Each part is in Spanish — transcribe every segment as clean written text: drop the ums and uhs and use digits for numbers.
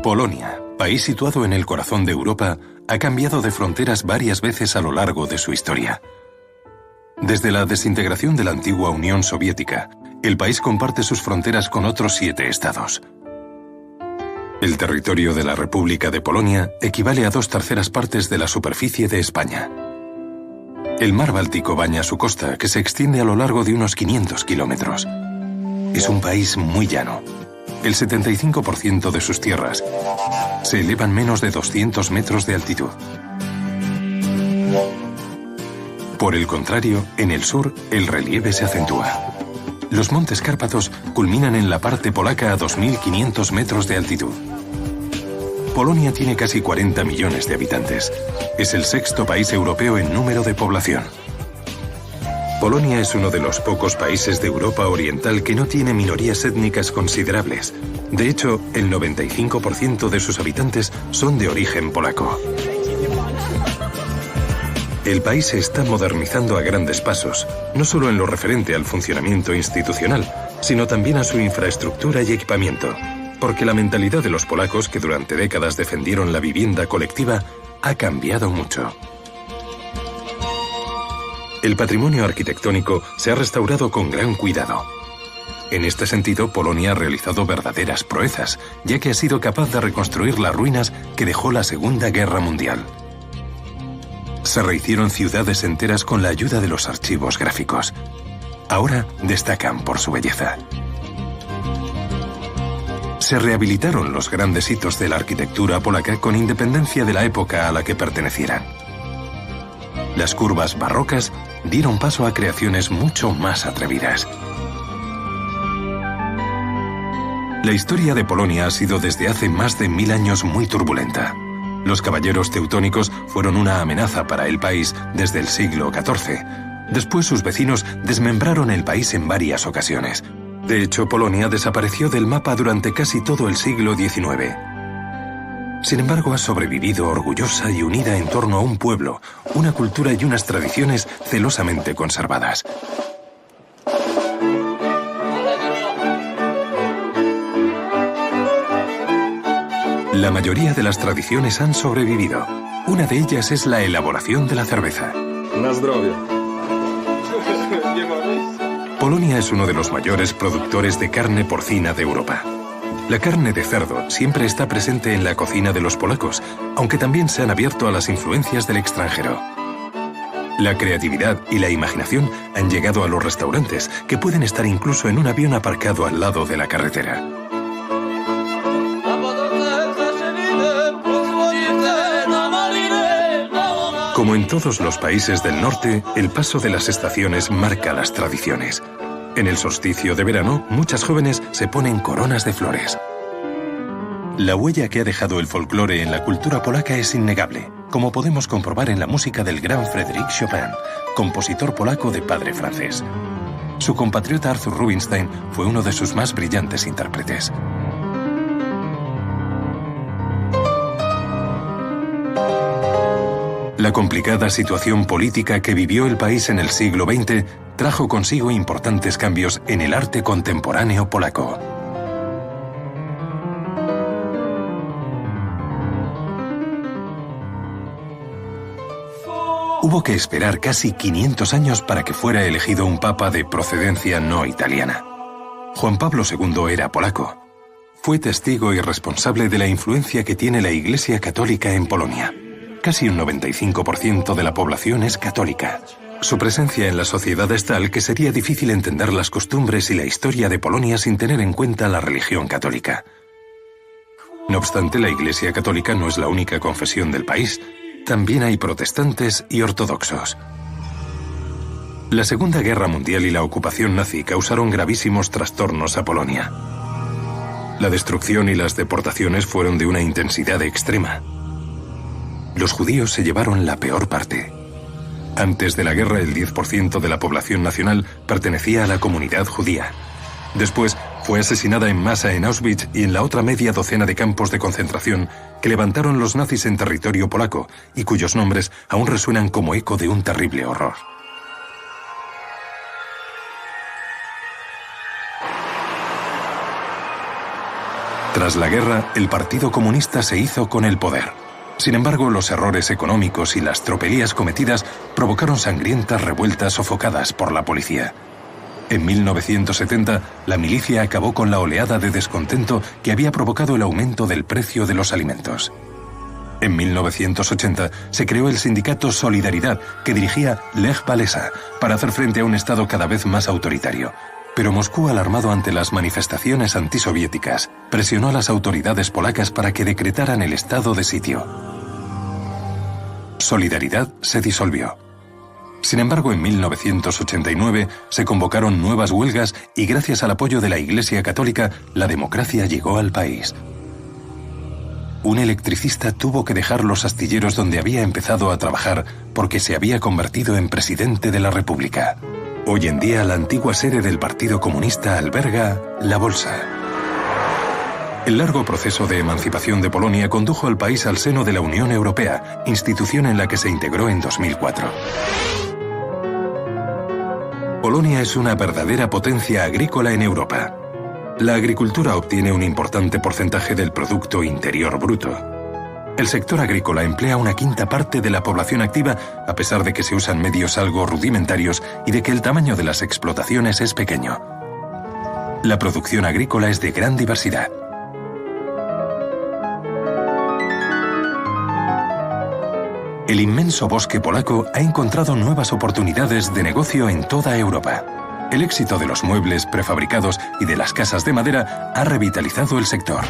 Polonia, país situado en el corazón de Europa, ha cambiado de fronteras varias veces a lo largo de su historia. Desde la desintegración de la antigua Unión Soviética, el país comparte sus fronteras con otros 7 estados. El territorio de la República de Polonia equivale a 2/3 partes de la superficie de España. El mar Báltico baña su costa, que se extiende a lo largo de unos 500 kilómetros. Es un país muy llano. El 75% de sus tierras se elevan menos de 200 metros de altitud. Por el contrario, en el sur, el relieve se acentúa. Los montes Cárpatos culminan en la parte polaca a 2.500 metros de altitud. Polonia tiene casi 40 millones de habitantes. Es el 6º país europeo en número de población. Polonia es uno de los pocos países de Europa Oriental que no tiene minorías étnicas considerables. De hecho, el 95% de sus habitantes son de origen polaco. El país se está modernizando a grandes pasos, no solo en lo referente al funcionamiento institucional, sino también a su infraestructura y equipamiento, porque la mentalidad de los polacos, que durante décadas defendieron la vivienda colectiva, ha cambiado mucho. El patrimonio arquitectónico se ha restaurado con gran cuidado. En este sentido, Polonia ha realizado verdaderas proezas, ya que ha sido capaz de reconstruir las ruinas que dejó la Segunda Guerra Mundial. Se rehicieron ciudades enteras con la ayuda de los archivos gráficos. Ahora destacan por su belleza. Se rehabilitaron los grandes hitos de la arquitectura polaca con independencia de la época a la que pertenecieran. Las curvas barrocas dieron paso a creaciones mucho más atrevidas. La historia de Polonia ha sido desde hace más de 1000 años muy turbulenta. Los caballeros teutónicos fueron una amenaza para el país desde el siglo XIV. Después sus vecinos desmembraron el país en varias ocasiones. De hecho, Polonia desapareció del mapa durante casi todo el siglo XIX. Sin embargo, ha sobrevivido orgullosa y unida en torno a un pueblo, una cultura y unas tradiciones celosamente conservadas. La mayoría de las tradiciones han sobrevivido. Una de ellas es la elaboración de la cerveza. Na zdrowie. Polonia es uno de los mayores productores de carne porcina de Europa. La carne de cerdo siempre está presente en la cocina de los polacos, aunque también se han abierto a las influencias del extranjero. La creatividad y la imaginación han llegado a los restaurantes, que pueden estar incluso en un avión aparcado al lado de la carretera. Como en todos los países del norte, el paso de las estaciones marca las tradiciones. En el solsticio de verano, muchas jóvenes se ponen coronas de flores. La huella que ha dejado el folclore en la cultura polaca es innegable, como podemos comprobar en la música del gran Frédéric Chopin, compositor polaco de padre francés. Su compatriota Arthur Rubinstein fue uno de sus más brillantes intérpretes. La complicada situación política que vivió el país en el siglo XX trajo consigo importantes cambios en el arte contemporáneo polaco. Hubo que esperar casi 500 años para que fuera elegido un papa de procedencia no italiana. Juan Pablo II era polaco. Fue testigo y responsable de la influencia que tiene la Iglesia Católica en Polonia. Casi un 95% de la población es católica. Su presencia en la sociedad es tal que sería difícil entender las costumbres y la historia de Polonia sin tener en cuenta la religión católica. No obstante, la Iglesia Católica no es la única confesión del país. También hay protestantes y ortodoxos. La Segunda Guerra Mundial y la ocupación nazi causaron gravísimos trastornos a Polonia. La destrucción y las deportaciones fueron de una intensidad extrema. Los judíos se llevaron la peor parte. Antes de la guerra, el 10% de la población nacional pertenecía a la comunidad judía. Después, fue asesinada en masa en Auschwitz y en la otra media docena de campos de concentración que levantaron los nazis en territorio polaco y cuyos nombres aún resuenan como eco de un terrible horror. Tras la guerra, el Partido Comunista se hizo con el poder. Sin embargo, los errores económicos y las tropelías cometidas provocaron sangrientas revueltas sofocadas por la policía. En 1970, la milicia acabó con la oleada de descontento que había provocado el aumento del precio de los alimentos. En 1980 se creó el sindicato Solidaridad, que dirigía Lech Walesa, para hacer frente a un Estado cada vez más autoritario. Pero Moscú, alarmado ante las manifestaciones antisoviéticas, presionó a las autoridades polacas para que decretaran el estado de sitio. Solidaridad se disolvió. Sin embargo, en 1989 se convocaron nuevas huelgas y gracias al apoyo de la Iglesia Católica, la democracia llegó al país. Un electricista tuvo que dejar los astilleros donde había empezado a trabajar porque se había convertido en presidente de la República. Hoy en día, la antigua sede del Partido Comunista alberga la Bolsa. El largo proceso de emancipación de Polonia condujo al país al seno de la Unión Europea, institución en la que se integró en 2004. Polonia es una verdadera potencia agrícola en Europa. La agricultura obtiene un importante porcentaje del Producto Interior Bruto. El sector agrícola emplea una quinta parte de la población activa, a pesar de que se usan medios algo rudimentarios y de que el tamaño de las explotaciones es pequeño. La producción agrícola es de gran diversidad. El inmenso bosque polaco ha encontrado nuevas oportunidades de negocio en toda Europa. El éxito de los muebles prefabricados y de las casas de madera ha revitalizado el sector.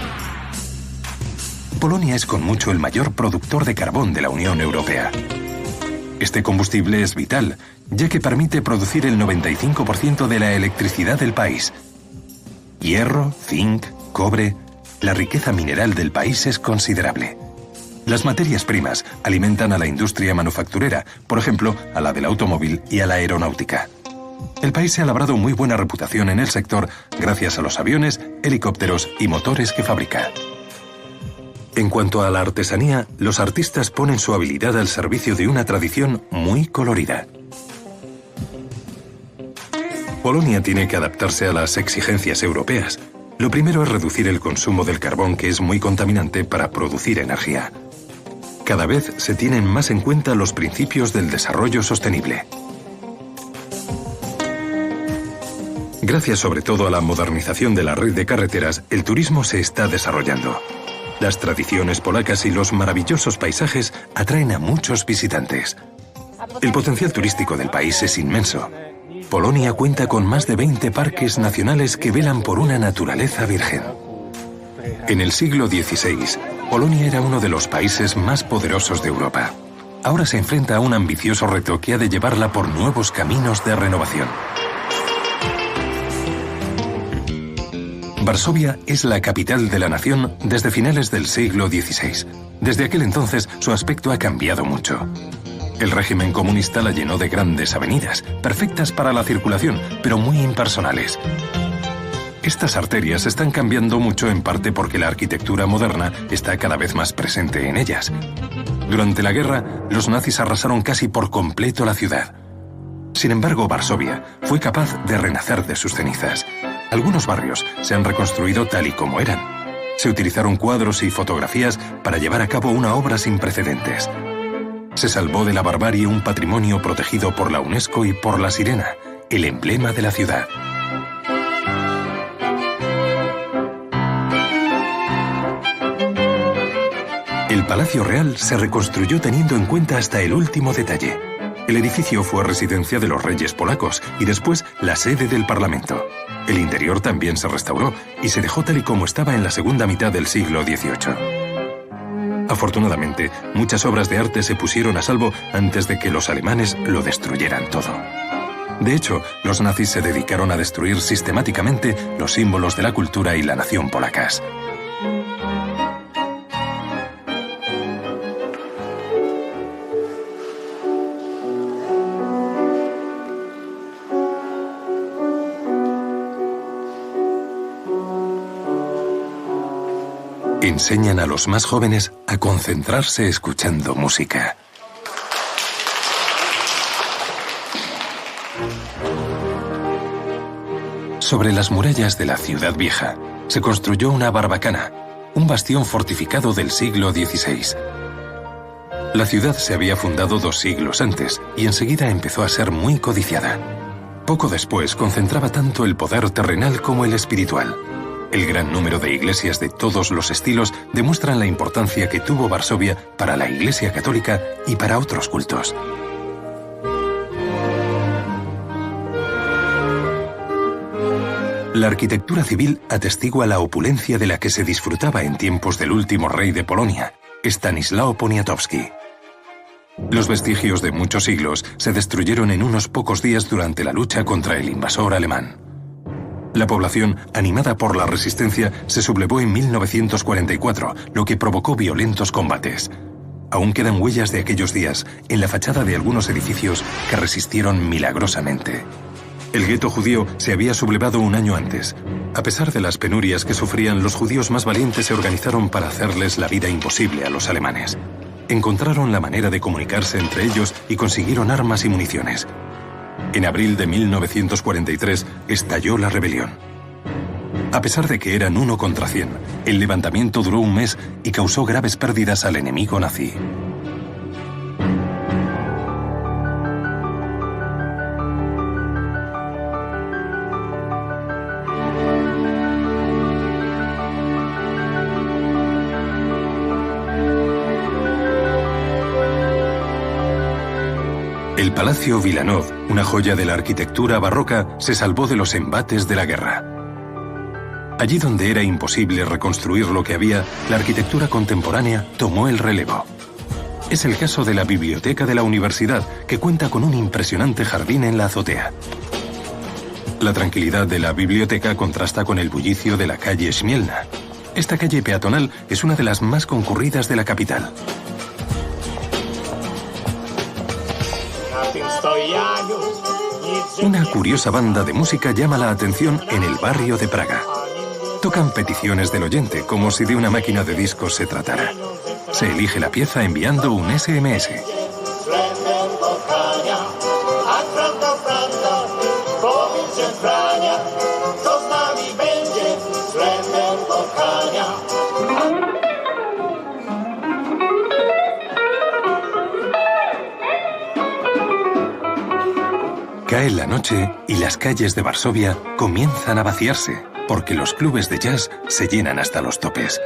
Polonia es con mucho el mayor productor de carbón de la Unión Europea. Este combustible es vital, ya que permite producir el 95% de la electricidad del país. Hierro, zinc, cobre, la riqueza mineral del país es considerable. Las materias primas alimentan a la industria manufacturera, por ejemplo, a la del automóvil y a la aeronáutica. El país se ha labrado muy buena reputación en el sector gracias a los aviones, helicópteros y motores que fabrica. En cuanto a la artesanía, los artistas ponen su habilidad al servicio de una tradición muy colorida. Polonia tiene que adaptarse a las exigencias europeas. Lo primero es reducir el consumo del carbón, que es muy contaminante para producir energía. Cada vez se tienen más en cuenta los principios del desarrollo sostenible. Gracias sobre todo a la modernización de la red de carreteras, el turismo se está desarrollando. Las tradiciones polacas y los maravillosos paisajes atraen a muchos visitantes. El potencial turístico del país es inmenso. Polonia cuenta con más de 20 parques nacionales que velan por una naturaleza virgen. En el siglo XVI, Polonia era uno de los países más poderosos de Europa. Ahora se enfrenta a un ambicioso reto que ha de llevarla por nuevos caminos de renovación. Varsovia es la capital de la nación desde finales del siglo XVI. Desde aquel entonces, su aspecto ha cambiado mucho. El régimen comunista la llenó de grandes avenidas, perfectas para la circulación, pero muy impersonales. Estas arterias están cambiando mucho en parte porque la arquitectura moderna está cada vez más presente en ellas. Durante la guerra, los nazis arrasaron casi por completo la ciudad. Sin embargo, Varsovia fue capaz de renacer de sus cenizas. Algunos barrios se han reconstruido tal y como eran. Se utilizaron cuadros y fotografías para llevar a cabo una obra sin precedentes. Se salvó de la barbarie un patrimonio protegido por la UNESCO y por la sirena, el emblema de la ciudad. El Palacio Real se reconstruyó teniendo en cuenta hasta el último detalle. El edificio fue residencia de los reyes polacos y después la sede del Parlamento. El interior también se restauró y se dejó tal y como estaba en la segunda mitad del siglo XVIII. Afortunadamente, muchas obras de arte se pusieron a salvo antes de que los alemanes lo destruyeran todo. De hecho, los nazis se dedicaron a destruir sistemáticamente los símbolos de la cultura y la nación polacas. Enseñan a los más jóvenes a concentrarse escuchando música. Sobre las murallas de la ciudad vieja se construyó una barbacana, un bastión fortificado del siglo XVI. La ciudad se había fundado 2 siglos antes y enseguida empezó a ser muy codiciada. Poco después concentraba tanto el poder terrenal como el espiritual. El gran número de iglesias de todos los estilos demuestran la importancia que tuvo Varsovia para la Iglesia católica y para otros cultos. La arquitectura civil atestigua la opulencia de la que se disfrutaba en tiempos del último rey de Polonia, Stanislao Poniatowski. Los vestigios de muchos siglos se destruyeron en unos pocos días durante la lucha contra el invasor alemán. La población, animada por la resistencia, se sublevó en 1944, lo que provocó violentos combates. Aún quedan huellas de aquellos días en la fachada de algunos edificios que resistieron milagrosamente. El gueto judío se había sublevado un año antes. A pesar de las penurias que sufrían, los judíos más valientes se organizaron para hacerles la vida imposible a los alemanes. Encontraron la manera de comunicarse entre ellos y consiguieron armas y municiones. En abril de 1943 estalló la rebelión. A pesar de que eran 1 contra 100, el levantamiento duró un mes y causó graves pérdidas al enemigo nazi. El Palacio Vilanov, una joya de la arquitectura barroca, se salvó de los embates de la guerra. Allí donde era imposible reconstruir lo que había, la arquitectura contemporánea tomó el relevo. Es el caso de la biblioteca de la universidad, que cuenta con un impresionante jardín en la azotea. La tranquilidad de la biblioteca contrasta con el bullicio de la calle Śmielna. Esta calle peatonal es una de las más concurridas de la capital. Una curiosa banda de música llama la atención en el barrio de Praga. Tocan peticiones del oyente, como si de una máquina de discos se tratara. Se elige la pieza enviando un SMS. Cae la noche y las calles de Varsovia comienzan a vaciarse, porque los clubes de jazz se llenan hasta los topes.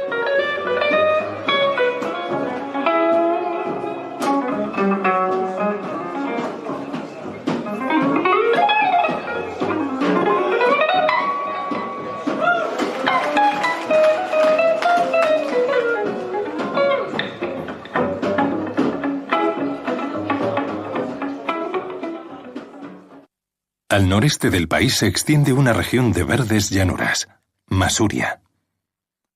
Al noreste del país se extiende una región de verdes llanuras, Masuria.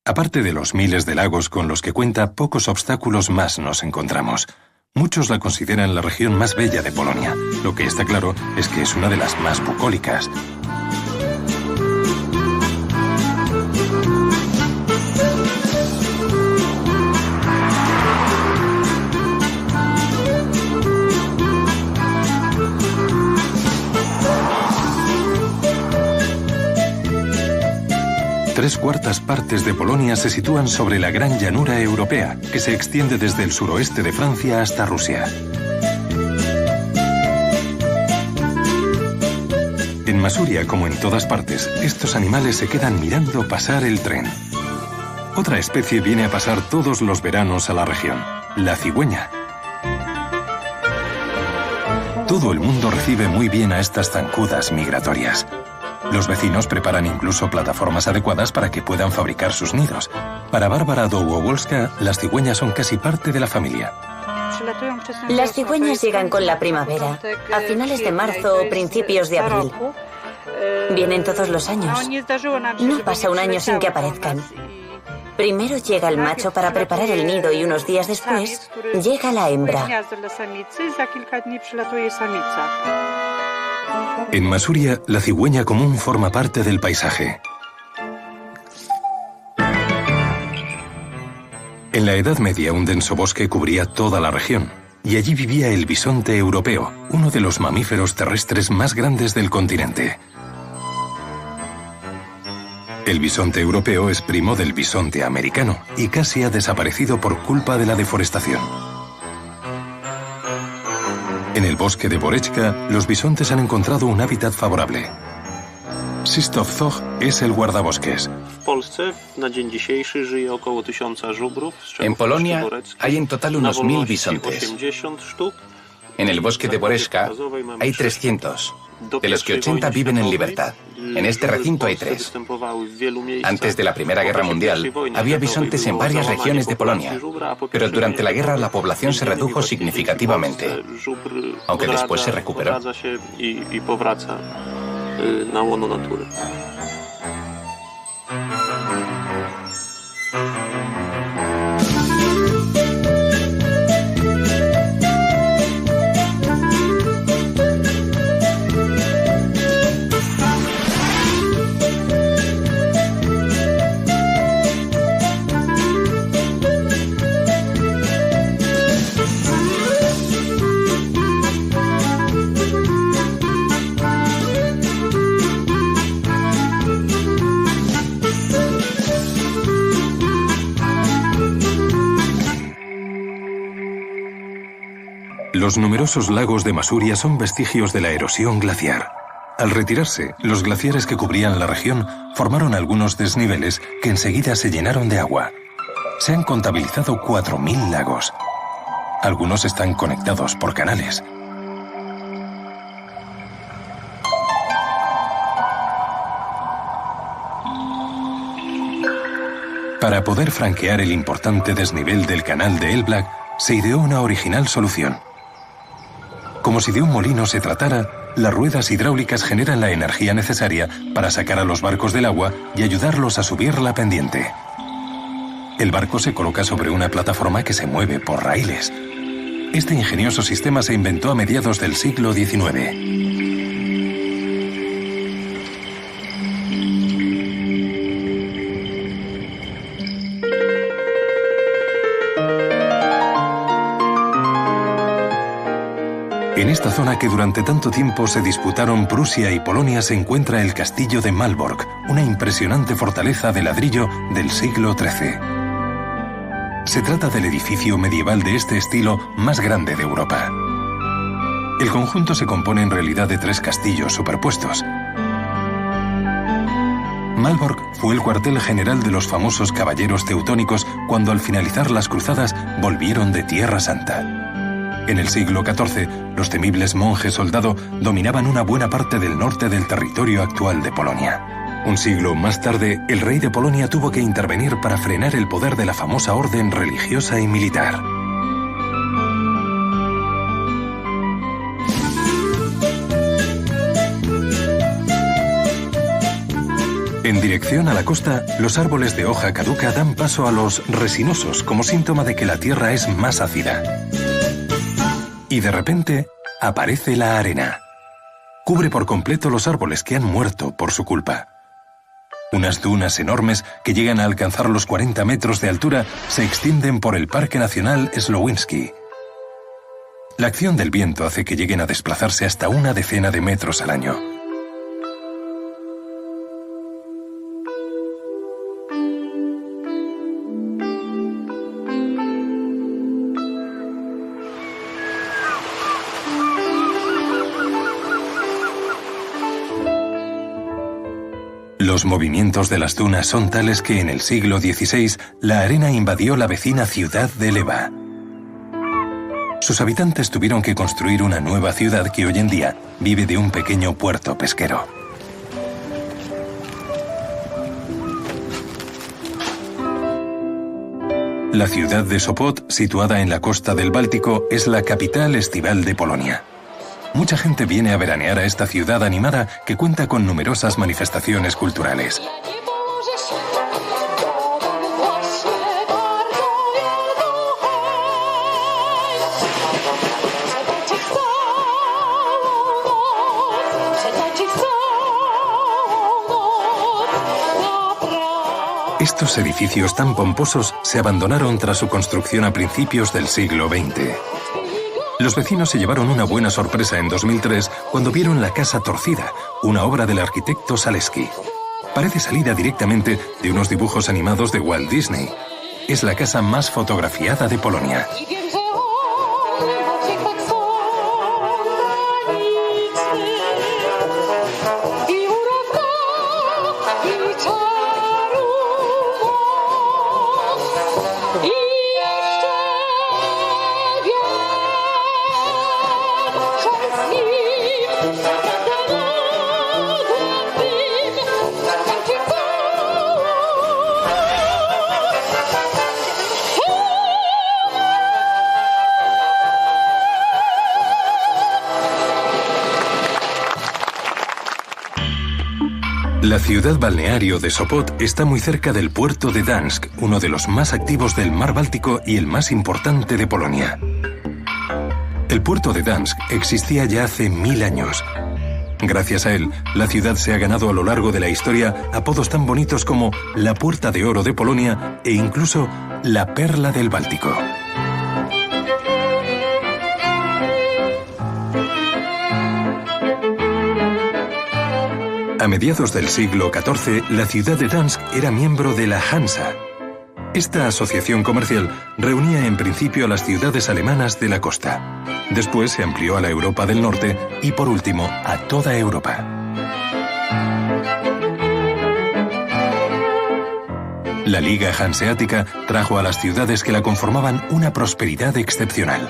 Aparte de los miles de lagos con los que cuenta, pocos obstáculos más nos encontramos. Muchos la consideran la región más bella de Polonia. Lo que está claro es que es una de las más bucólicas. Tres cuartas partes de Polonia se sitúan sobre la gran llanura europea, que se extiende desde el suroeste de Francia hasta Rusia. En Masuria, como en todas partes, estos animales se quedan mirando pasar el tren. Otra especie viene a pasar todos los veranos a la región, la cigüeña. Todo el mundo recibe muy bien a estas zancudas migratorias. Los vecinos preparan incluso plataformas adecuadas para que puedan fabricar sus nidos. Para Bárbara Dołowolska, las cigüeñas son casi parte de la familia. Las cigüeñas llegan con la primavera, a finales de marzo o principios de abril. Vienen todos los años. No pasa un año sin que aparezcan. Primero llega el macho para preparar el nido y unos días después llega la hembra. En Masuria, la cigüeña común forma parte del paisaje. En la Edad Media, un denso bosque cubría toda la región, y allí vivía el bisonte europeo, uno de los mamíferos terrestres más grandes del continente. El bisonte europeo es primo del bisonte americano y casi ha desaparecido por culpa de la deforestación. En el bosque de Boreczka, los bisontes han encontrado un hábitat favorable. Krzysztof Zoch es el guardabosques. En Polonia hay en total unos 1000 bisontes. En el bosque de Boreczka hay 300, de los que 80 viven en libertad. En este recinto hay 3. Antes de la Primera Guerra Mundial había bisontes en varias regiones de Polonia, pero durante la guerra la población se redujo significativamente, aunque después se recuperó. Los numerosos lagos de Masuria son vestigios de la erosión glaciar. Al retirarse, los glaciares que cubrían la región formaron algunos desniveles que enseguida se llenaron de agua. Se han contabilizado 4000 lagos. Algunos están conectados por canales. Para poder franquear el importante desnivel del canal de Elblag, se ideó una original solución. Como si de un molino se tratara, las ruedas hidráulicas generan la energía necesaria para sacar a los barcos del agua y ayudarlos a subir la pendiente. El barco se coloca sobre una plataforma que se mueve por raíles. Este ingenioso sistema se inventó a mediados del siglo XIX. En esta zona que durante tanto tiempo se disputaron Prusia y Polonia se encuentra el castillo de Malbork, una impresionante fortaleza de ladrillo del siglo XIII. Se trata del edificio medieval de este estilo más grande de Europa. El conjunto se compone en realidad de 3 castillos superpuestos. Malbork fue el cuartel general de los famosos caballeros teutónicos cuando al finalizar las cruzadas volvieron de Tierra Santa. En el siglo XIV, los temibles monjes soldado dominaban una buena parte del norte del territorio actual de Polonia. Un siglo más tarde, el rey de Polonia tuvo que intervenir para frenar el poder de la famosa orden religiosa y militar. En dirección a la costa, los árboles de hoja caduca dan paso a los resinosos como síntoma de que la tierra es más ácida. Y de repente, aparece la arena. Cubre por completo los árboles que han muerto por su culpa. Unas dunas enormes que llegan a alcanzar los 40 metros de altura se extienden por el Parque Nacional Slowiński. La acción del viento hace que lleguen a desplazarse hasta 10 de metros al año. Los movimientos de las dunas son tales que en el siglo XVI la arena invadió la vecina ciudad de Lewa. Sus habitantes tuvieron que construir una nueva ciudad que hoy en día vive de un pequeño puerto pesquero. La ciudad de Sopot, situada en la costa del Báltico, es la capital estival de Polonia. Mucha gente viene a veranear a esta ciudad animada que cuenta con numerosas manifestaciones culturales. Estos edificios tan pomposos se abandonaron tras su construcción a principios del siglo XX. Los vecinos se llevaron una buena sorpresa en 2003 cuando vieron la Casa Torcida, una obra del arquitecto Zaleski. Parece salida directamente de unos dibujos animados de Walt Disney. Es la casa más fotografiada de Polonia. La ciudad balneario de Sopot está muy cerca del puerto de Gdańsk, uno de los más activos del mar Báltico y el más importante de Polonia. El puerto de Gdańsk existía ya hace 1000 años. Gracias a él, la ciudad se ha ganado a lo largo de la historia apodos tan bonitos como la Puerta de Oro de Polonia e incluso la Perla del Báltico. A mediados del siglo XIV, la ciudad de Gdańsk era miembro de la Hansa. Esta asociación comercial reunía en principio a las ciudades alemanas de la costa. Después se amplió a la Europa del Norte y, por último, a toda Europa. La Liga Hanseática trajo a las ciudades que la conformaban una prosperidad excepcional.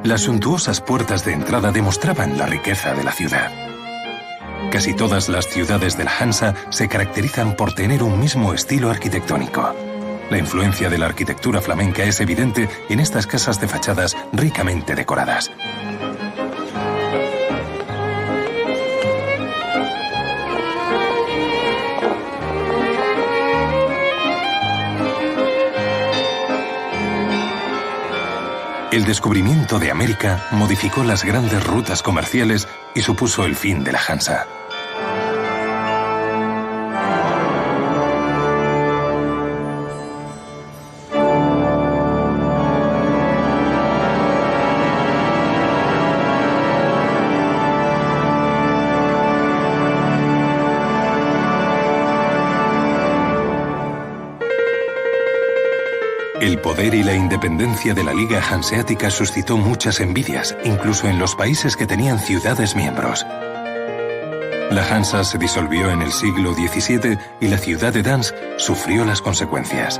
Las suntuosas puertas de entrada demostraban la riqueza de la ciudad. Casi todas las ciudades de la Hansa se caracterizan por tener un mismo estilo arquitectónico. La influencia de la arquitectura flamenca es evidente en estas casas de fachadas ricamente decoradas. El descubrimiento de América modificó las grandes rutas comerciales y supuso el fin de la Hansa. El poder y la independencia de la Liga Hanseática suscitó muchas envidias, incluso en los países que tenían ciudades miembros. La Hansa se disolvió en el siglo XVII y la ciudad de Gdańsk sufrió las consecuencias.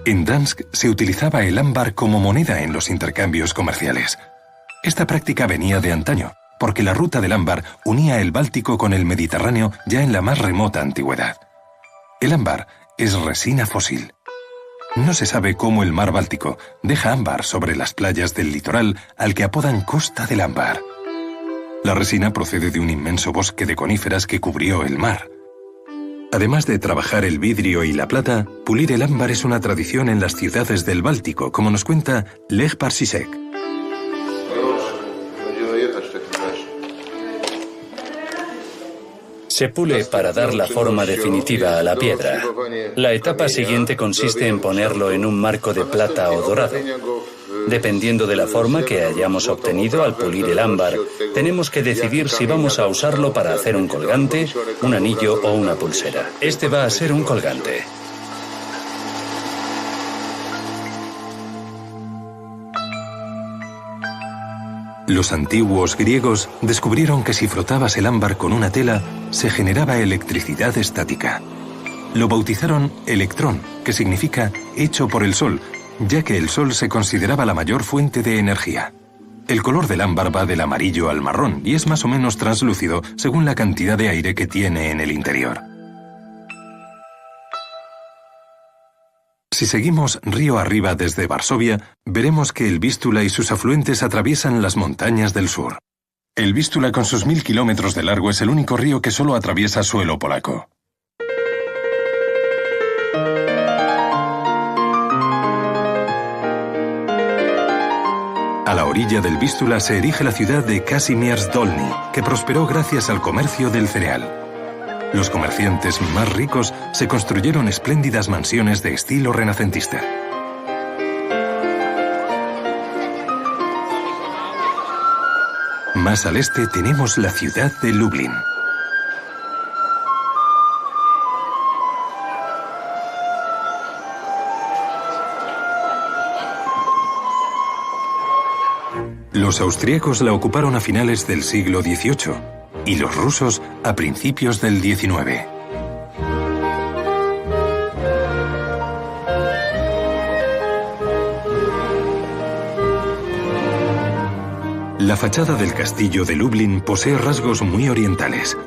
En Gdańsk se utilizaba el ámbar como moneda en los intercambios comerciales. Esta práctica venía de antaño, porque la ruta del ámbar unía el Báltico con el Mediterráneo ya en la más remota antigüedad. El ámbar es resina fósil. No se sabe cómo el mar Báltico deja ámbar sobre las playas del litoral al que apodan Costa del Ámbar. La resina procede de un inmenso bosque de coníferas que cubrió el mar. Además de trabajar el vidrio y la plata, pulir el ámbar es una tradición en las ciudades del Báltico, como nos cuenta Lech Parsisek. Se pule para dar la forma definitiva a la piedra. La etapa siguiente consiste en ponerlo en un marco de plata o dorado. Dependiendo de la forma que hayamos obtenido al pulir el ámbar, tenemos que decidir si vamos a usarlo para hacer un colgante, un anillo o una pulsera. Este va a ser un colgante. Los antiguos griegos descubrieron que si frotabas el ámbar con una tela, se generaba electricidad estática. Lo bautizaron electrón, que significa hecho por el sol, ya que el sol se consideraba la mayor fuente de energía. El color del ámbar va del amarillo al marrón y es más o menos translúcido según la cantidad de aire que tiene en el interior. Si seguimos río arriba desde Varsovia, veremos que el Vístula y sus afluentes atraviesan las montañas del sur. El Vístula, con sus 1000 kilómetros de largo, es el único río que solo atraviesa suelo polaco. A la orilla del Vístula se erige la ciudad de Kazimierz Dolny, que prosperó gracias al comercio del cereal. Los comerciantes más ricos se construyeron espléndidas mansiones de estilo renacentista. Más al este tenemos la ciudad de Lublin. Los austríacos la ocuparon a finales del siglo XVIII y los rusos a principios del XIX. La fachada del castillo de Lublin posee rasgos muy orientales.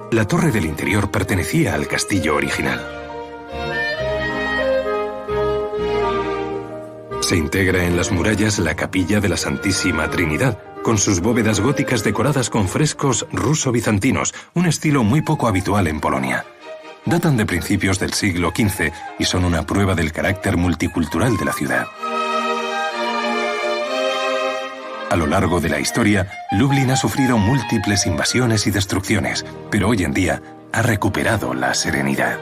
La torre del interior pertenecía al castillo original. Se integra en las murallas la capilla de la Santísima Trinidad, con sus bóvedas góticas decoradas con frescos ruso-bizantinos, un estilo muy poco habitual en Polonia. Datan de principios del siglo XV y son una prueba del carácter multicultural de la ciudad. A lo largo de la historia, Lublin ha sufrido múltiples invasiones y destrucciones, pero hoy en día ha recuperado la serenidad.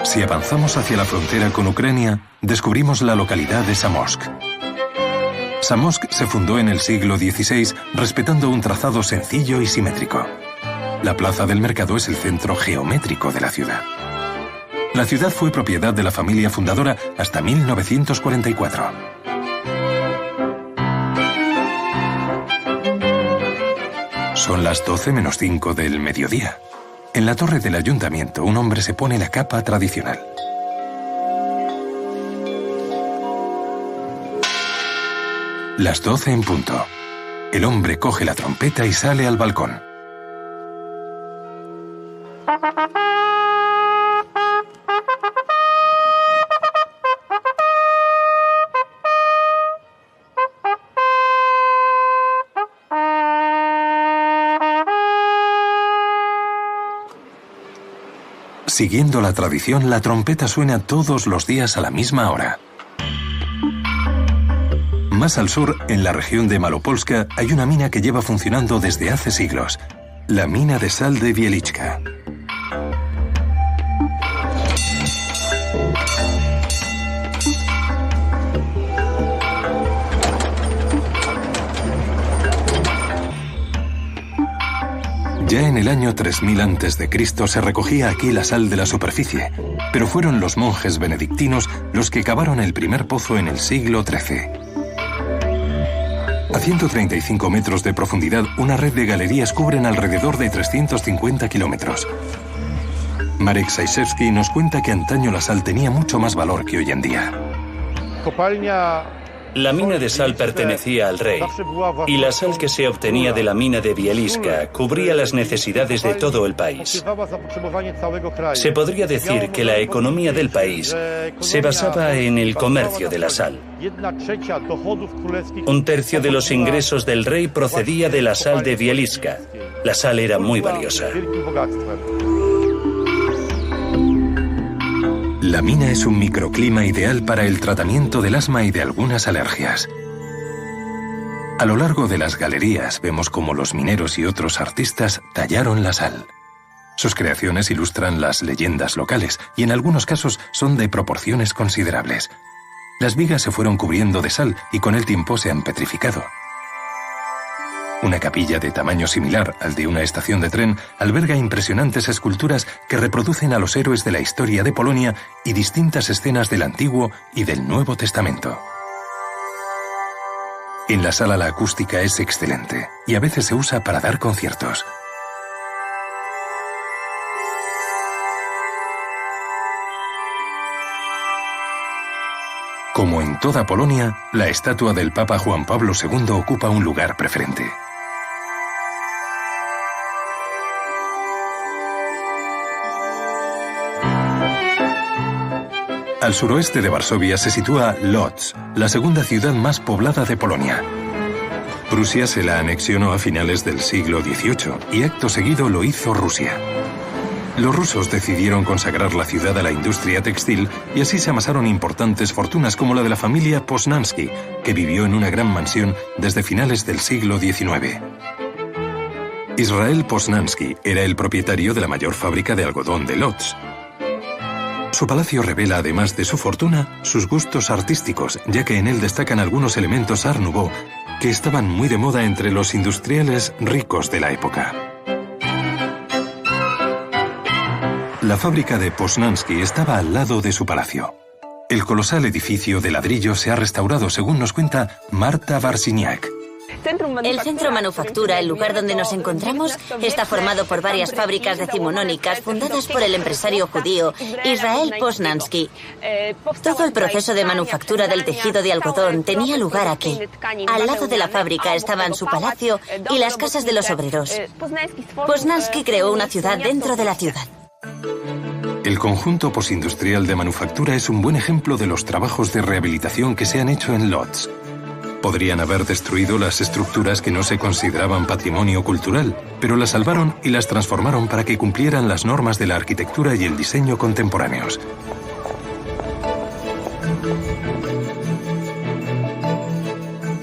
Si avanzamos hacia la frontera con Ucrania, descubrimos la localidad de Zamość. Zamość se fundó en el siglo XVI respetando un trazado sencillo y simétrico. La plaza del mercado es el centro geométrico de la ciudad. La ciudad fue propiedad de la familia fundadora hasta 1944. Son las 12:05 del mediodía. En la torre del ayuntamiento, un hombre se pone la capa tradicional. Las 12 en punto. El hombre coge la trompeta y sale al balcón. Siguiendo la tradición, la trompeta suena todos los días a la misma hora. Más al sur, en la región de Malopolska, hay una mina que lleva funcionando desde hace siglos. La mina de sal de Wieliczka. Ya en el año 3000 a.C. se recogía aquí la sal de la superficie, pero fueron los monjes benedictinos los que cavaron el primer pozo en el siglo XIII. A 135 metros de profundidad, una red de galerías cubren alrededor de 350 kilómetros. Marek Zajewski nos cuenta que antaño la sal tenía mucho más valor que hoy en día. La mina de sal pertenecía al rey, y la sal que se obtenía de la mina de Wieliczka cubría las necesidades de todo el país. Se podría decir que la economía del país se basaba en el comercio de la sal. Un tercio de los ingresos del rey procedía de la sal de Wieliczka. La sal era muy valiosa. La mina es un microclima ideal para el tratamiento del asma y de algunas alergias. A lo largo de las galerías vemos cómo los mineros y otros artistas tallaron la sal. Sus creaciones ilustran las leyendas locales y en algunos casos son de proporciones considerables. Las vigas se fueron cubriendo de sal y con el tiempo se han petrificado. Una capilla de tamaño similar al de una estación de tren alberga impresionantes esculturas que reproducen a los héroes de la historia de Polonia y distintas escenas del Antiguo y del Nuevo Testamento. En la sala la acústica es excelente y a veces se usa para dar conciertos. Como en toda Polonia, la estatua del Papa Juan Pablo II ocupa un lugar preferente. Al suroeste de Varsovia se sitúa Lodz, la segunda ciudad más poblada de Polonia. Prusia se la anexionó a finales del siglo XVIII y acto seguido lo hizo Rusia. Los rusos decidieron consagrar la ciudad a la industria textil y así se amasaron importantes fortunas como la de la familia Poznański, que vivió en una gran mansión desde finales del siglo XIX. Israel Poznański era el propietario de la mayor fábrica de algodón de Łódź. Su palacio revela, además de su fortuna, sus gustos artísticos, ya que en él destacan algunos elementos Art Nouveau que estaban muy de moda entre los industriales ricos de la época. La fábrica de Poznański estaba al lado de su palacio. El colosal edificio de ladrillo se ha restaurado, según nos cuenta Marta Varsiniak. El centro manufactura, el lugar donde nos encontramos, está formado por varias fábricas decimonónicas fundadas por el empresario judío Israel Poznański. Todo el proceso de manufactura del tejido de algodón tenía lugar aquí. Al lado de la fábrica estaban su palacio y las casas de los obreros. Poznański creó una ciudad dentro de la ciudad. El conjunto postindustrial de manufactura es un buen ejemplo de los trabajos de rehabilitación que se han hecho en Łódź. Podrían haber destruido las estructuras que no se consideraban patrimonio cultural, pero las salvaron y las transformaron para que cumplieran las normas de la arquitectura y el diseño contemporáneos.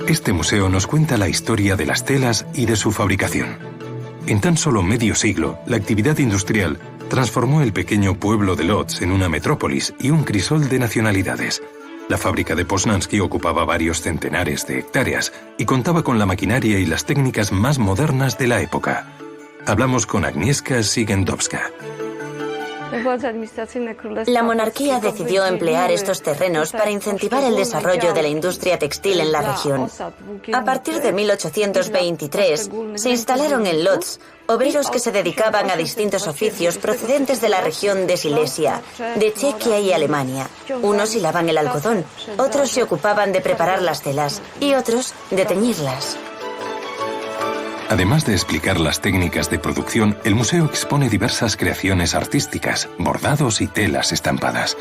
Este museo nos cuenta la historia de las telas y de su fabricación. En tan solo medio siglo, la actividad industrial transformó el pequeño pueblo de Łódź en una metrópolis y un crisol de nacionalidades. La fábrica de Poznański ocupaba varios centenares de hectáreas y contaba con la maquinaria y las técnicas más modernas de la época. Hablamos con Agnieszka Sigendowska. La monarquía decidió emplear estos terrenos para incentivar el desarrollo de la industria textil en la región. A partir de 1823 se instalaron en Łódź obreros que se dedicaban a distintos oficios procedentes de la región de Silesia, de Chequia y Alemania. Unos hilaban el algodón, otros se ocupaban de preparar las telas y otros de teñirlas. Además de explicar las técnicas de producción, el museo expone diversas creaciones artísticas, bordados y telas estampadas.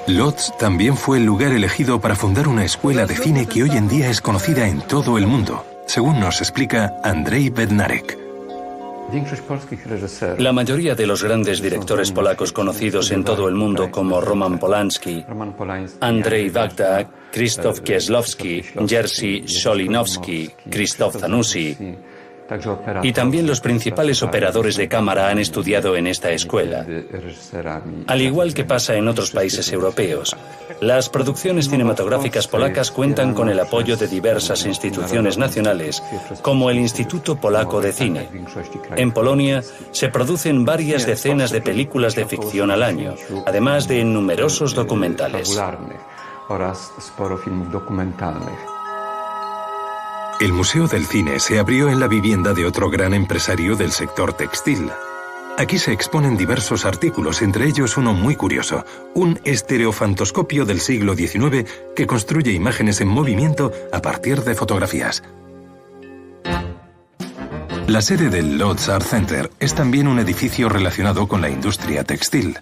Łódź también fue el lugar elegido para fundar una escuela de cine que hoy en día es conocida en todo el mundo, según nos explica Andrzej Bednarek. La mayoría de los grandes directores polacos conocidos en todo el mundo como Roman Polanski, Andrzej Wajda, Krzysztof Kieślowski, Jerzy Solinowski, Krzysztof Zanussi, y también los principales operadores de cámara han estudiado en esta escuela. Al igual que pasa en otros países europeos, las producciones cinematográficas polacas cuentan con el apoyo de diversas instituciones nacionales, como el Instituto Polaco de Cine. En Polonia se producen varias decenas de películas de ficción al año, además de numerosos documentales. El Museo del Cine se abrió en la vivienda de otro gran empresario del sector textil. Aquí se exponen diversos artículos, entre ellos uno muy curioso, un estereofantoscopio del siglo XIX que construye imágenes en movimiento a partir de fotografías. La sede del Łódź Art Center es también un edificio relacionado con la industria textil.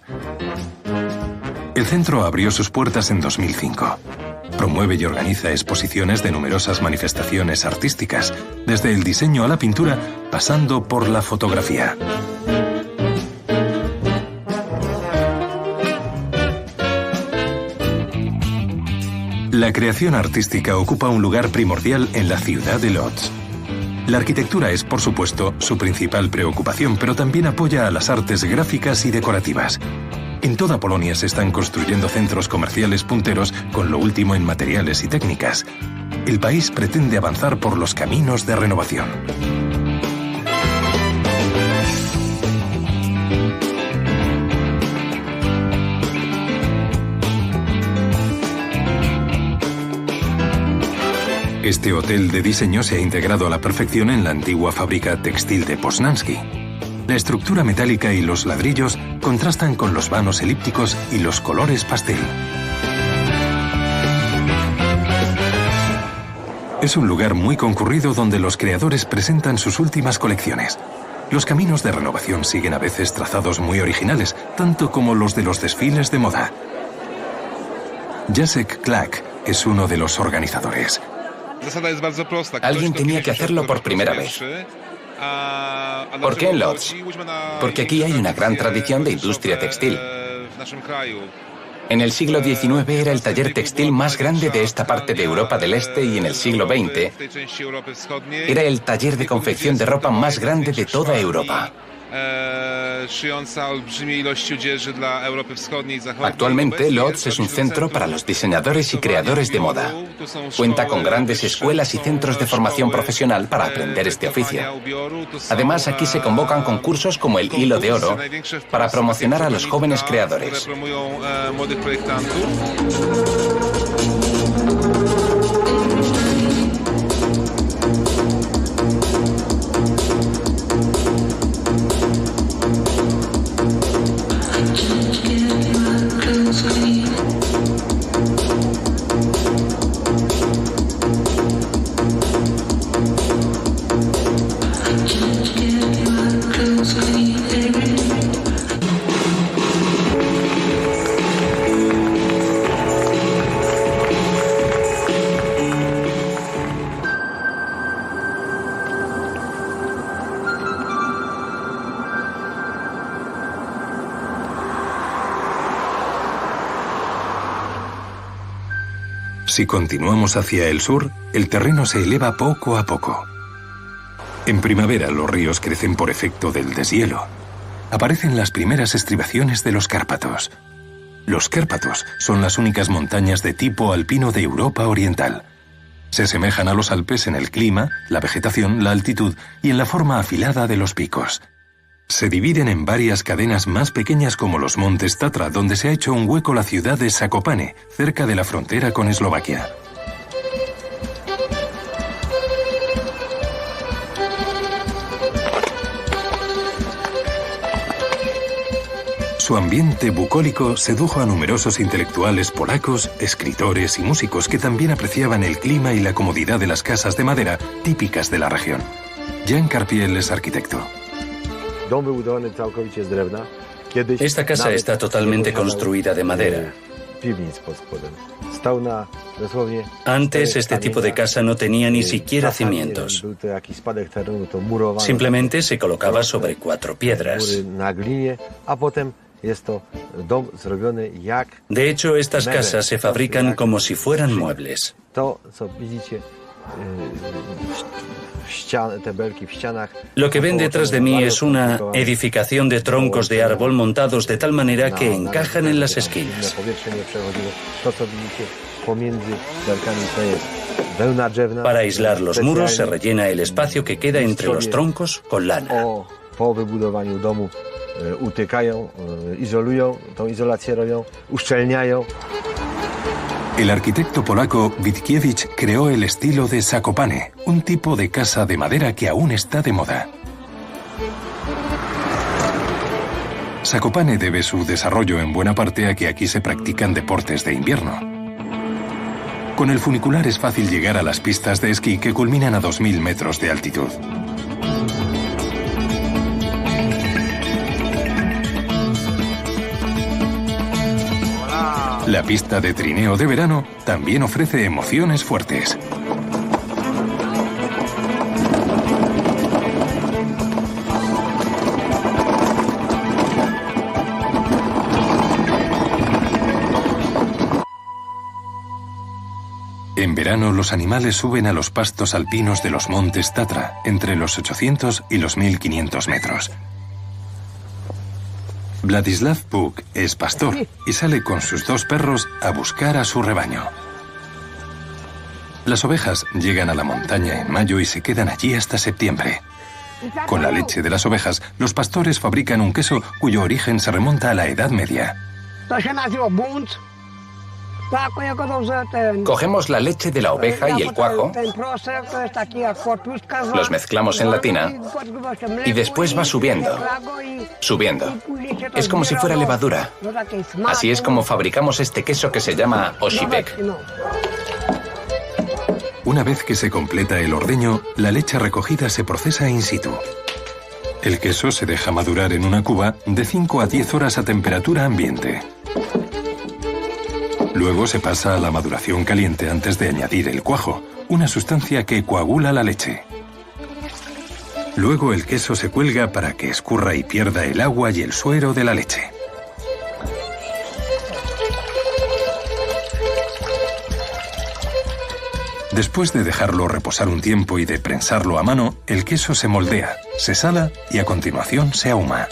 El centro abrió sus puertas en 2005. Promueve y organiza exposiciones de numerosas manifestaciones artísticas, desde el diseño a la pintura, pasando por la fotografía. La creación artística ocupa un lugar primordial en la ciudad de Łódź. La arquitectura es, por supuesto, su principal preocupación, pero también apoya a las artes gráficas y decorativas. En toda Polonia se están construyendo centros comerciales punteros con lo último en materiales y técnicas. El país pretende avanzar por los caminos de renovación. Este hotel de diseño se ha integrado a la perfección en la antigua fábrica textil de Poznański. La estructura metálica y los ladrillos contrastan con los vanos elípticos y los colores pastel. Es un lugar muy concurrido donde los creadores presentan sus últimas colecciones. Los caminos de renovación siguen a veces trazados muy originales, tanto como los de los desfiles de moda. Jacek Klak es uno de los organizadores. Alguien tenía que hacerlo por primera vez. ¿Por qué en Lodz? Porque aquí hay una gran tradición de industria textil. En el siglo XIX era el taller textil más grande de esta parte de Europa del Este y en el siglo XX era el taller de confección de ropa más grande de toda Europa. Actualmente, Lodz es un centro para los diseñadores y creadores de moda. Cuenta con grandes escuelas y centros de formación profesional para aprender este oficio. Además, aquí se convocan concursos como el Hilo de Oro para promocionar a los jóvenes creadores. Si continuamos hacia el sur, el terreno se eleva poco a poco. En primavera los ríos crecen por efecto del deshielo. Aparecen las primeras estribaciones de los Cárpatos. Los Cárpatos son las únicas montañas de tipo alpino de Europa Oriental. Se asemejan a los Alpes en el clima, la vegetación, la altitud y en la forma afilada de los picos. Se dividen en varias cadenas más pequeñas como los montes Tatra, donde se ha hecho un hueco la ciudad de Zakopane, cerca de la frontera con Eslovaquia. Su ambiente bucólico sedujo a numerosos intelectuales polacos, escritores y músicos que también apreciaban el clima y la comodidad de las casas de madera típicas de la región. Jan Karpiel es arquitecto. Esta casa está totalmente construida de madera. Antes este tipo de casa no tenía ni siquiera cimientos. Simplemente se colocaba sobre 4 piedras. De hecho, estas casas se fabrican como si fueran muebles. Lo que ven detrás de mí es una edificación de troncos de árbol montados de tal manera que encajan en las esquinas. Para aislar los muros se rellena el espacio que queda entre los troncos con lana. El arquitecto polaco Witkiewicz creó el estilo de Zakopane, un tipo de casa de madera que aún está de moda. Zakopane debe su desarrollo en buena parte a que aquí se practican deportes de invierno. Con el funicular es fácil llegar a las pistas de esquí que culminan a 2000 metros de altitud. La pista de trineo de verano también ofrece emociones fuertes. En verano los animales suben a los pastos alpinos de los montes Tatra, entre los 800 y los 1500 metros. Vladislav Puk es pastor y sale con sus 2 perros a buscar a su rebaño. Las ovejas llegan a la montaña en mayo y se quedan allí hasta septiembre. Con la leche de las ovejas, los pastores fabrican un queso cuyo origen se remonta a la Edad Media. Cogemos la leche de la oveja y el cuajo, los mezclamos en la tina y después va subiendo, subiendo. Es como si fuera levadura. Así es como fabricamos este queso que se llama oshipek. Una vez que se completa el ordeño, la leche recogida se procesa in situ. El queso se deja madurar en una cuba de 5 a 10 horas a temperatura ambiente. Luego se pasa a la maduración caliente antes de añadir el cuajo, una sustancia que coagula la leche. Luego el queso se cuelga para que escurra y pierda el agua y el suero de la leche. Después de dejarlo reposar un tiempo y de prensarlo a mano, el queso se moldea, se sala y a continuación se ahuma.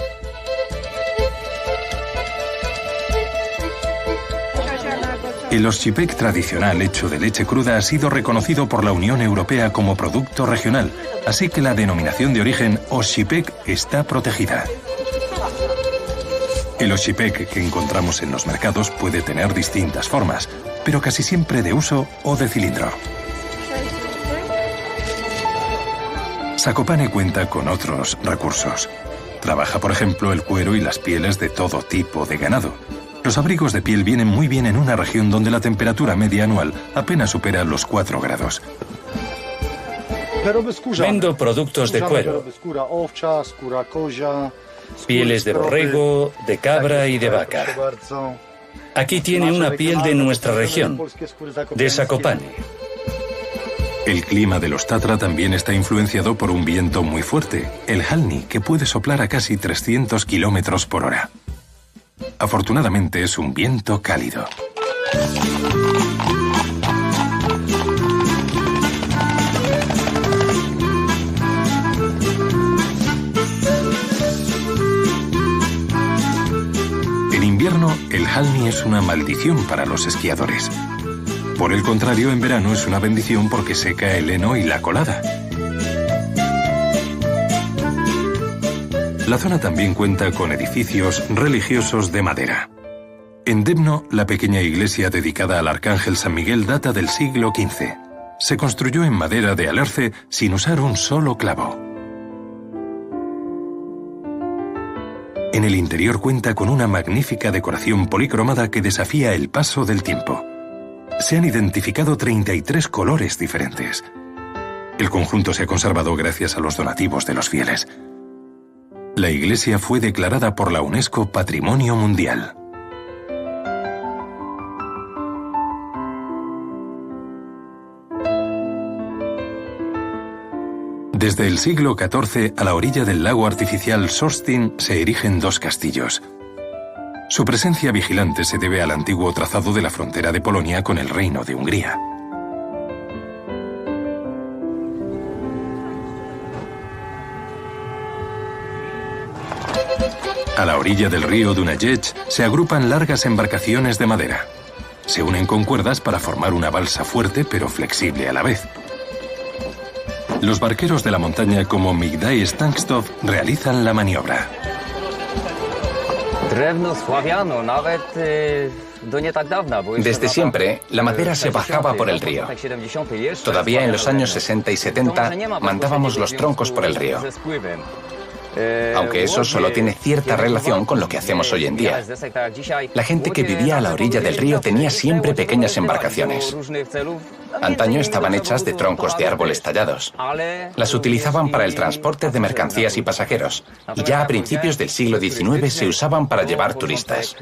El oschipek tradicional hecho de leche cruda ha sido reconocido por la Unión Europea como producto regional, así que la denominación de origen oschipek está protegida. El oschipek que encontramos en los mercados puede tener distintas formas, pero casi siempre de uso o de cilindro. Zakopane cuenta con otros recursos. Trabaja, por ejemplo, el cuero y las pieles de todo tipo de ganado. Los abrigos de piel vienen muy bien en una región donde la temperatura media anual apenas supera los 4 grados. Vendo productos de cuero, pieles de borrego, de cabra y de vaca. Aquí tiene una piel de nuestra región, de Zakopane. El clima de los Tatra también está influenciado por un viento muy fuerte, el Halni, que puede soplar a casi 300 kilómetros por hora. Afortunadamente es un viento cálido. En invierno, el Halni es una maldición para los esquiadores. Por el contrario, en verano es una bendición porque seca el heno y la colada. La zona también cuenta con edificios religiosos de madera. En Debno, la pequeña iglesia dedicada al arcángel San Miguel data del siglo XV. Se construyó en madera de alerce sin usar un solo clavo. En el interior cuenta con una magnífica decoración policromada que desafía el paso del tiempo. Se han identificado 33 colores diferentes. El conjunto se ha conservado gracias a los donativos de los fieles. La iglesia fue declarada por la UNESCO Patrimonio Mundial. Desde el siglo XIV, a la orilla del lago artificial Sorstin se erigen 2 castillos. Su presencia vigilante se debe al antiguo trazado de la frontera de Polonia con el Reino de Hungría. A la orilla del río Dunajec se agrupan largas embarcaciones de madera. Se unen con cuerdas para formar una balsa fuerte pero flexible a la vez. Los barqueros de la montaña como Migdaj Stankstov realizan la maniobra. Desde siempre, la madera se bajaba por el río. Todavía en los años 60 y 70 mandábamos los troncos por el río. Aunque eso solo tiene cierta relación con lo que hacemos hoy en día. La gente que vivía a la orilla del río tenía siempre pequeñas embarcaciones. Antaño estaban hechas de troncos de árboles tallados. Las utilizaban para el transporte de mercancías y pasajeros. Y ya a principios del siglo XIX se usaban para llevar turistas.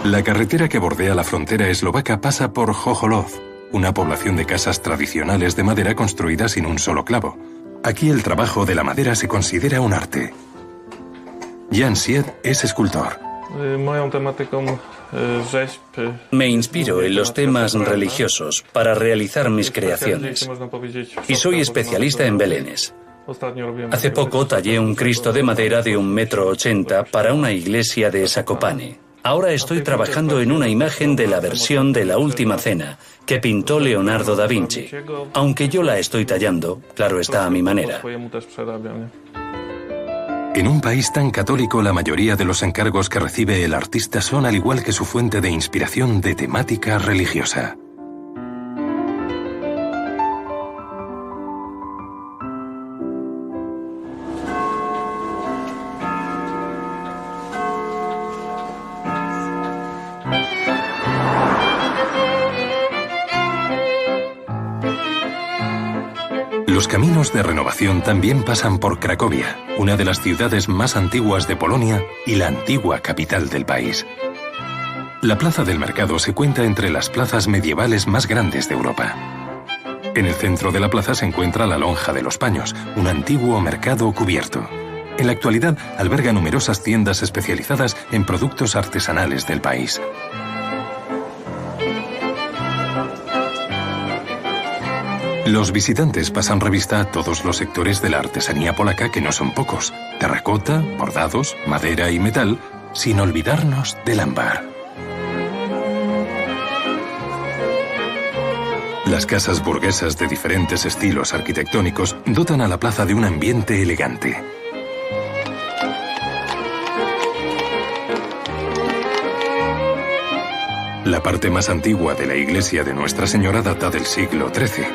La carretera que bordea la frontera eslovaca pasa por Jojolov, una población de casas tradicionales de madera construidas sin un solo clavo. Aquí el trabajo de la madera se considera un arte. Jan Sied es escultor. Me inspiro en los temas religiosos para realizar mis creaciones. Y soy especialista en belenes. Hace poco tallé un Cristo de madera de 1,80 m para una iglesia de Zakopane. Ahora estoy trabajando en una imagen de la versión de La Última Cena que pintó Leonardo da Vinci. Aunque yo la estoy tallando, claro está, a mi manera. En un país tan católico, la mayoría de los encargos que recibe el artista son, al igual que su fuente de inspiración, de temática religiosa. Los caminos de renovación también pasan por Cracovia, una de las ciudades más antiguas de Polonia y la antigua capital del país. La Plaza del Mercado se cuenta entre las plazas medievales más grandes de Europa. En el centro de la plaza se encuentra la Lonja de los Paños, un antiguo mercado cubierto. En la actualidad alberga numerosas tiendas especializadas en productos artesanales del país. Los visitantes pasan revista a todos los sectores de la artesanía polaca, que no son pocos: terracota, bordados, madera y metal, sin olvidarnos del ámbar. Las casas burguesas de diferentes estilos arquitectónicos dotan a la plaza de un ambiente elegante. La parte más antigua de la iglesia de Nuestra Señora data del siglo XIII.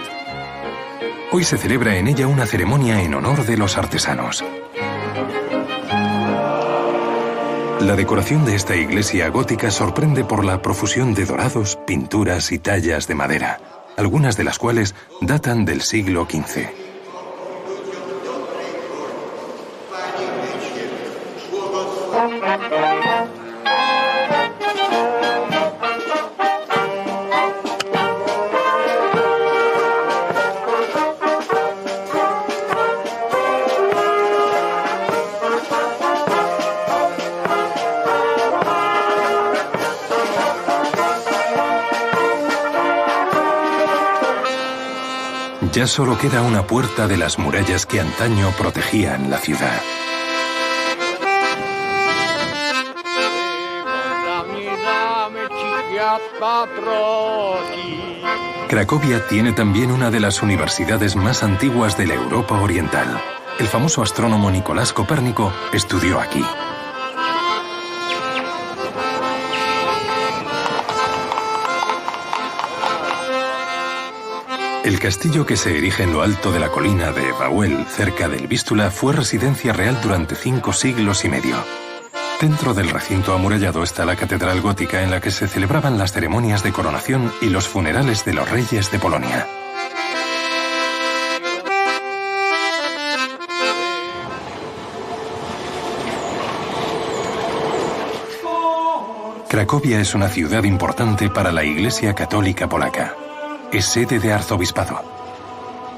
Hoy se celebra en ella una ceremonia en honor de los artesanos. La decoración de esta iglesia gótica sorprende por la profusión de dorados, pinturas y tallas de madera, algunas de las cuales datan del siglo XV. Ya solo queda una puerta de las murallas que antaño protegían la ciudad. Cracovia tiene también una de las universidades más antiguas de la Europa Oriental. El famoso astrónomo Nicolás Copérnico estudió aquí. El castillo, que se erige en lo alto de la colina de Wawel, cerca del Vístula, fue residencia real durante 5 siglos y medio. Dentro del recinto amurallado está la catedral gótica, en la que se celebraban las ceremonias de coronación y los funerales de los reyes de Polonia. Cracovia es una ciudad importante para la Iglesia Católica Polaca. Es sede de arzobispado.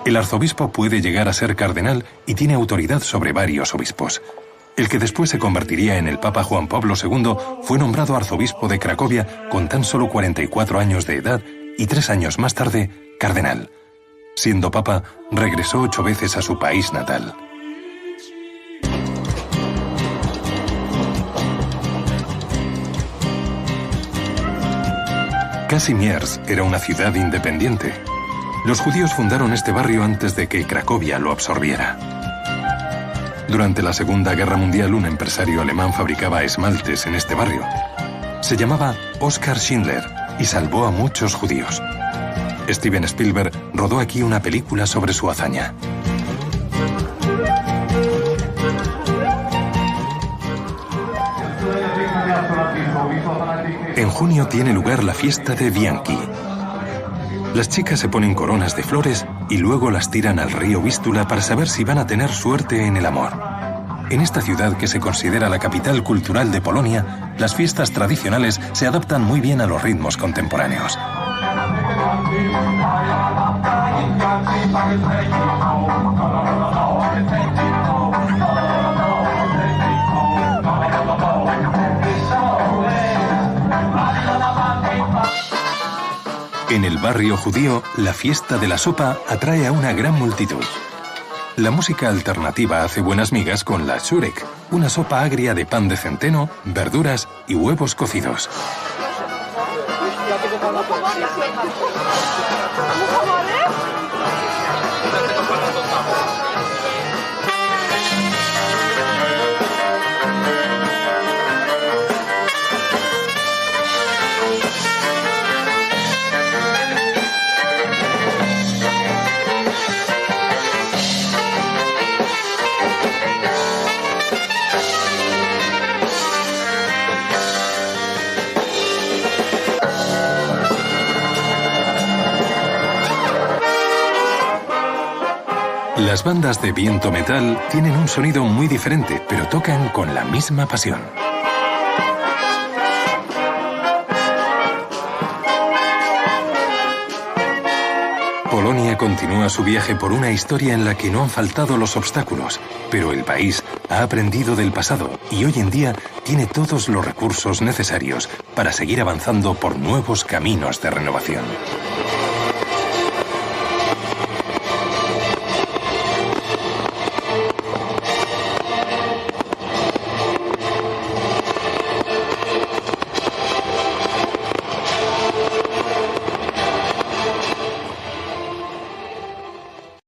El arzobispo puede llegar a ser cardenal y tiene autoridad sobre varios obispos. El que después se convertiría en el Papa Juan Pablo II fue nombrado arzobispo de Cracovia con tan solo 44 años de edad y 3 años más tarde, cardenal. Siendo papa, regresó 8 veces a su país natal. Kazimierz era una ciudad independiente. Los judíos fundaron este barrio antes de que Cracovia lo absorbiera. Durante la Segunda Guerra Mundial, un empresario alemán fabricaba esmaltes en este barrio. Se llamaba Oskar Schindler y salvó a muchos judíos. Steven Spielberg rodó aquí una película sobre su hazaña. En junio tiene lugar la fiesta de Wianki. Las chicas se ponen coronas de flores y luego las tiran al río Vístula para saber si van a tener suerte en el amor. En esta ciudad, que se considera la capital cultural de Polonia, las fiestas tradicionales se adaptan muy bien a los ritmos contemporáneos. En el barrio judío, la fiesta de la sopa atrae a una gran multitud. La música alternativa hace buenas migas con la shurek, una sopa agria de pan de centeno, verduras y huevos cocidos. Las bandas de viento metal tienen un sonido muy diferente, pero tocan con la misma pasión. Polonia continúa su viaje por una historia en la que no han faltado los obstáculos, pero el país ha aprendido del pasado y hoy en día tiene todos los recursos necesarios para seguir avanzando por nuevos caminos de renovación.